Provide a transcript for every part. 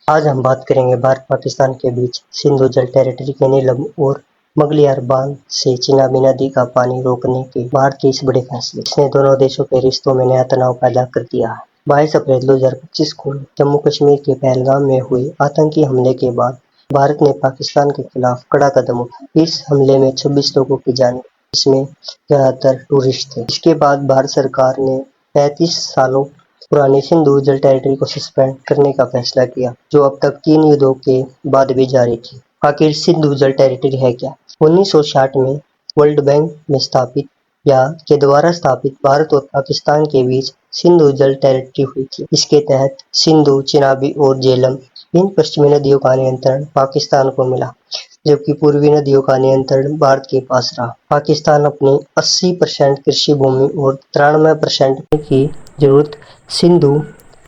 आज हम बात करेंगे भारत पाकिस्तान के बीच सिंधु जल टेरिटरी के नीलम और मगलियार बांध से चिनाबी नदी का पानी रोकने के भारत के इस बड़े फैसले इसने दोनों देशों के रिश्तों में नया तनाव पैदा कर दिया है। 22 अप्रैल 2025 को जम्मू कश्मीर के पहलगाम में हुए आतंकी हमले के बाद भारत ने पाकिस्तान के खिलाफ कड़ा कदम उठाया। इस हमले में 26 लोगों की जान गई, जिसमें ज्यादातर टूरिस्ट थे। इसके बाद भारत सरकार ने 35 सालों पुरानी सिंधु जल टेरिटरी को सस्पेंड करने का फैसला किया, जो अब तक 3 युद्धों के बाद भी जारी थी। आखिर सिंधु जल टेरिटरी है क्या? 1960 में वर्ल्ड बैंक में स्थापित या के द्वारा स्थापित भारत और पाकिस्तान के बीच सिंधु जल टेरिटरी हुई थी। इसके तहत सिंधु, चिनाबी और झेलम इन पश्चिमी नदियों का नियंत्रण पाकिस्तान को मिला, जबकि पूर्वी नदियों का नियंत्रण भारत के पास रहा। पाकिस्तान अपनी 80% कृषि भूमि और 93% की जरूरत सिंधु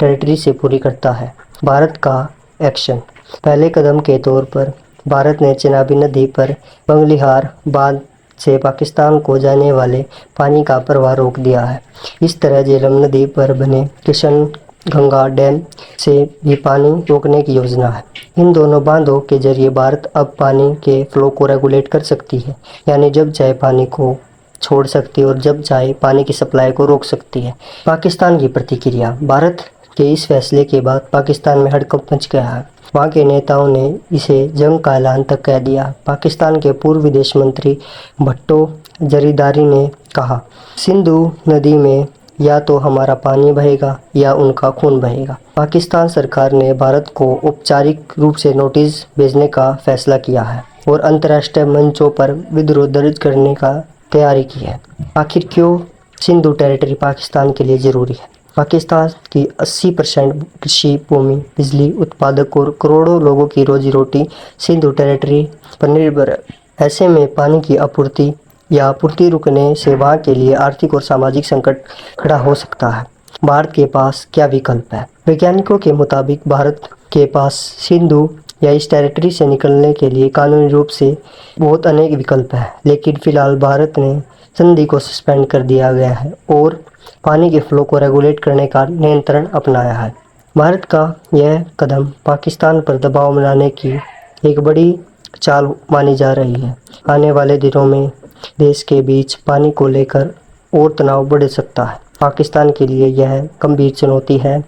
टेरिटरी से पूरी करता है। भारत का एक्शन। पहले कदम के तौर पर भारत ने चिनाबी नदी पर बंगलिहार बांध से पाकिस्तान को जाने वाले पानी का प्रवाह रोक दिया है। इस तरह झेलम नदी पर बने किशन गंगा डैम से भी पानी रोकने की योजना है। इन दोनों बांधों के जरिए भारत अब पानी के फ्लो को रेगुलेट कर सकती है, यानी जब चाहे पानी को छोड़ सकती है और जब चाहे पानी की सप्लाई को रोक सकती है। पाकिस्तान की प्रतिक्रिया। भारत के इस फैसले के बाद पाकिस्तान में हड़कंप मच गया है। वहाँ के नेताओं ने इसे जंग का ऐलान तक कह दिया। पाकिस्तान के पूर्व विदेश मंत्री भट्टो जरीदारी ने कहा, सिंधु नदी में या तो हमारा पानी बहेगा या उनका खून बहेगा। पाकिस्तान सरकार ने भारत को औपचारिक रूप से नोटिस भेजने का फैसला किया है और अंतर्राष्ट्रीय मंचों पर विद्रोह दर्ज करने का तैयारी की है। आखिर क्यों सिंधु टेरिटरी पाकिस्तान के लिए जरूरी है? पाकिस्तान की 80% कृषि भूमि, बिजली उत्पादक और करोड़ों लोगों की रोजी रोटी सिंधु टेरिटरी पर निर्भर है। ऐसे में पानी की आपूर्ति या आपूर्ति रुकने से वहाँ के लिए आर्थिक और सामाजिक संकट खड़ा हो सकता है। भारत के पास क्या विकल्प है? वैज्ञानिकों के मुताबिक भारत के पास सिंधु या इस टेरिटरी से निकलने के लिए कानूनी रूप से बहुत अनेक विकल्प हैं, लेकिन फिलहाल भारत ने संधि को सस्पेंड कर दिया गया है और पानी के फ्लो को रेगुलेट करने का नियंत्रण अपनाया है। भारत का यह कदम पाकिस्तान पर दबाव बनाने की एक बड़ी चाल मानी जा रही है। आने वाले दिनों में देश के बीच पानी को लेकर और तनाव बढ़ सकता है। पाकिस्तान के लिए यह गंभीर चुनौती है,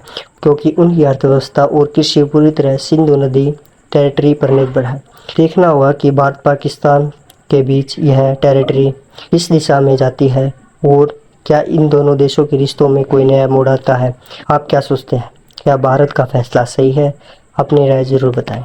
क्योंकि उनकी अर्थव्यवस्था और कृषि पूरी तरह सिंधु नदी टेरिटरी पर निर्भर है। देखना होगा कि भारत पाकिस्तान के बीच यह टेरिटरी किस दिशा में जाती है और क्या इन दोनों देशों के रिश्तों में कोई नया मोड़ आता है। आप क्या सोचते हैं? क्या भारत का फैसला सही है? अपनी राय जरूर बताएं।